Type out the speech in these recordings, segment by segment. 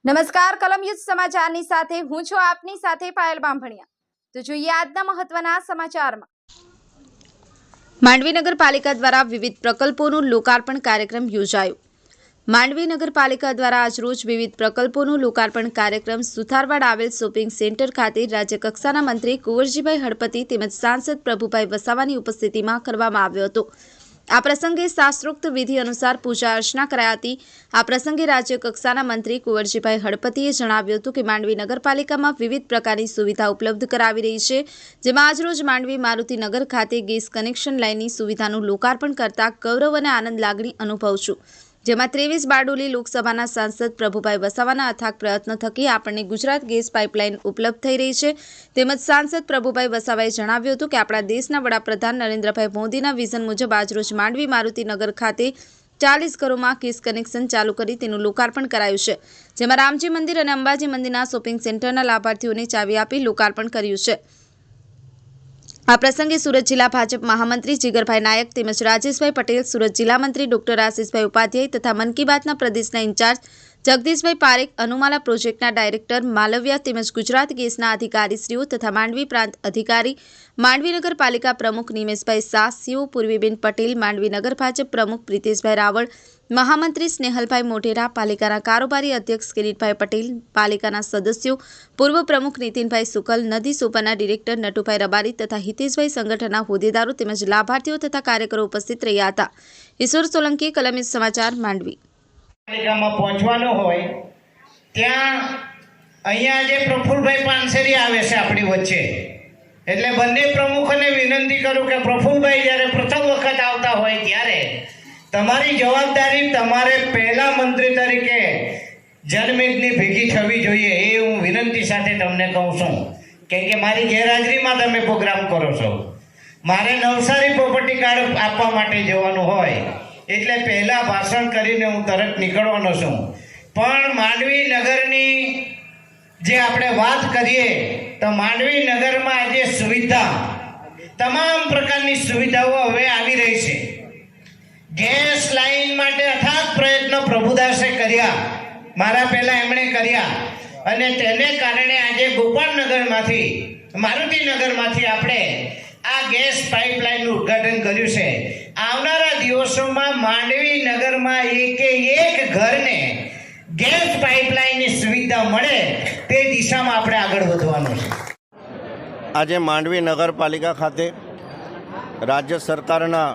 નમસ્કાર કલમ યુદ્ધ સમાચારની સાથે હું છું આપની સાથે પાયલ બાંભણિયા। તો જોઈએ આજના મહત્વના સમાચારમાં। માંડવી નગરપાલિકા દ્વારા વિવિધ પ્રકલ્પોનું લોકાર્પણ કાર્યક્રમ યોજાયો। માંડવી નગરપાલિકા દ્વારા આજરોજ વિવિધ પ્રકલ્પોનું લોકાર્પણ કાર્યક્રમ સુથારવાડ આવેલ શોપિંગ સેન્ટર ખાતે રાજ્યકક્ષાના મંત્રી કુંવરજીભાઈ હળપતિ તેમજ સાંસદ પ્રભુભાઈ વસાવાની ઉપસ્થિતિમાં કરવામાં આવ્યો હતો। આ પ્રસંગે શાસ્ત્રોક્ત વિધિ અનુસાર પૂજા અર્ચના કરાઈ હતી। આ પ્રસંગે રાજ્યકક્ષાના મંત્રી કુંવરજીભાઈ હળપતિએ જણાવ્યું હતું કે માંડવી નગરપાલિકામાં વિવિધ પ્રકારની સુવિધા ઉપલબ્ધ કરાવી રહી છે, જેમાં આજરોજ માંડવી મારુતિ નગર ખાતે ગેસ કનેક્શન લાઇનની સુવિધાનું લોકાર્પણ કરતા ગૌરવ અને આનંદ લાગણી અનુભવું છું, જેમાં 23 બારડોલી લોકસભાના સાંસદ પ્રભુભાઈ વસાવાના અથાગ પ્રયત્ન થકી આપણને ગુજરાત ગેસ પાઇપલાઇન ઉપલબ્ધ થઈ રહી છે। તેમજ સાંસદ પ્રભુભાઈ વસાવાએ જણાવ્યું હતું કે આપણા દેશના વડાપ્રધાન નરેન્દ્રભાઈ મોદીના વિઝન મુજબ આજરોજ માંડવી મારુતિ નગર ખાતે 40 ઘરોમાં ગેસ કનેક્શન ચાલુ કરી તેનું લોકાર્પણ કરાયું છે, જેમાં રામજી મંદિર અને અંબાજી મંદિરના શોપિંગ સેન્ટરના લાભાર્થીઓને ચાવી આપી લોકાર્પણ કર્યું છે। આ પ્રસંગે સુરત જિલ્લા ભાજપ મહામંત્રી જીગરભાઈ નાયક તેમજ રાજેશભાઈ પટેલ, સુરત જિલ્લા મંત્રી ડોક્ટર આશીષભાઈ ઉપાધ્યાય તથા મન કી બાતના પ્રદેશના ઇન્ચાર્જ જગદીશભાઈ પારેખ, અનુમાલા પ્રોજેક્ટના ડાયરેક્ટર માલવ્યા તેમજ ગુજરાત ગેસના અધિકારીશ્રીઓ તથા માંડવી પ્રાંત અધિકારી, માંડવી નગરપાલિકા પ્રમુખ નિમેશભાઈ શાહ, સીઓ પૂર્વીબેન પટેલ, માંડવી નગર ભાજપ પ્રમુખ પ્રિતેશભાઈ રાવળ, મહામંત્રી સ્નેહલભાઈ મોઢેરા, પાલિકાના કારોબારી અધ્યક્ષ કિરીટભાઈ પટેલ, પાલિકાના સદસ્યો, પૂર્વ પ્રમુખ નીતિનભાઈ સુકલ, નદી સુપરના ડિરેક્ટર નટુભાઈ રબારી તથા હિતેશભાઈ સંગઠનના હોદ્દેદારો તેમજ લાભાર્થીઓ તથા કાર્યકરો ઉપસ્થિત રહ્યા હતા। ઈશ્વર સોલંકી, કલમ યુદ્ધ સમાચાર, માંડવી। પાલિકામાં પહોંચવાનું હોય ત્યાં અહીંયા જે પ્રફુલભાઈ પાનસેરી આવે છે આપણી વચ્ચે, એટલે બંને પ્રમુખોને વિનંતી કરું કે પ્રફુલભાઈ જ્યારે પ્રથમ વખત આવતા હોય ત્યારે તમારી જવાબદારી તમારે પહેલા મંત્રી તરીકે જનમેદની ભેગી થવી જોઈએ, એ હું વિનંતી સાથે તમને કહું છું। કેમ કે મારી ગેરહાજરીમાં તમે પ્રોગ્રામ કરો છો, મારે નવસારી પ્રોપર્ટી કાર્ડ આપવા માટે જવાનું હોય એટલે પહેલાં ભાષણ કરીને હું તરત નીકળવાનો છું। પણ માંડવી નગરની જે આપણે વાત કરીએ તો માંડવી નગરમાં આજે સુવિધા, તમામ પ્રકારની સુવિધાઓ હવે આવી રહી છે। ગેસ લાઈન માટે અથાગ પ્રયત્ન પ્રભુદાસે કર્યા, મારા પહેલાં એમણે કર્યા, અને તેને કારણે આજે ગોપાલનગરમાંથી મારુતિનગરમાંથી આપણે આ ગેસ પાઇપલાઇનનું ઉદ્ઘાટન કર્યું છે। આવનારા દિવસોમાં માંડવી નગરમાં એક ઘરને ગેસ પાઇપલાઇનની સુવિધા મળે તે દિશામાં આપણે આગળ વધવાનું છે। આજે માંડવી નગરપાલિકા ખાતે રાજ્ય સરકારના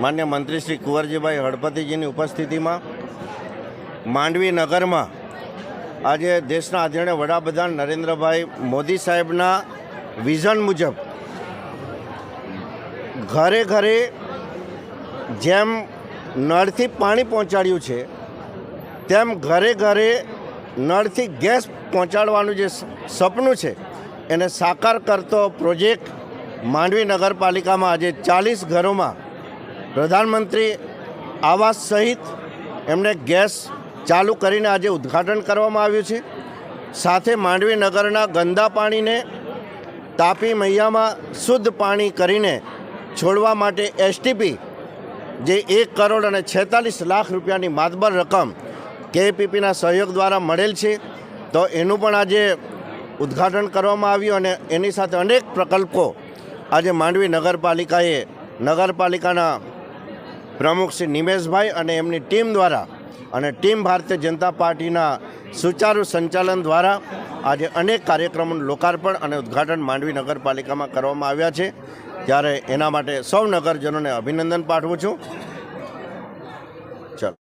માન્ય મંત્રી શ્રી કુંવરજીભાઈ હળપતિજીની ઉપસ્થિતિમાં માંડવી નગરમાં આજે દેશના આદરણીય વડાપ્રધાન નરેન્દ્રભાઈ મોદી સાહેબના વિઝન મુજબ ઘરે ઘરે જેમ નળથી પાણી પહોંચાડ્યું છે તેમ ઘરે ઘરે નળથી ગેસ પહોંચાડવાનું જે સપનું છે એને સાકાર કરતો પ્રોજેક્ટ માંડવી નગરપાલિકામાં આજે 40 ઘરોમાં પ્રધાનમંત્રી આવાસ સહિત એમણે ગેસ ચાલુ કરીને આજે ઉદ્ઘાટન કરવામાં આવ્યું છે। સાથે માંડવી નગરના ગંદા પાણીને તાપી મૈયામાં શુદ્ધ પાણી કરીને છોડવા માટે એસટીપી જે 1 કરોડ અને 46 લાખ રૂપિયાની માતબર રકમ કેપીપીના સહયોગ દ્વારા મળેલ છે, તો એનું પણ આજે ઉદ્ઘાટન કરવામાં આવ્યું અને એની સાથે અનેક પ્રકલ્પો આજે માંડવી નગરપાલિકાએ નગરપાલિકાના પ્રમુખ શ્રી નિમેશભાઈ અને એમની ટીમ દ્વારા અને ટીમ ભારતીય જનતા પાર્ટીના સુચારુ સંચાલન દ્વારા આજે અનેક કાર્યક્રમોનું લોકાર્પણ અને ઉદ્ઘાટન માંડવી નગરપાલિકામાં કરવામાં આવ્યા છે। ત્યારે એના માટે સૌ નગરજનોને અભિનંદન પાઠવું છું।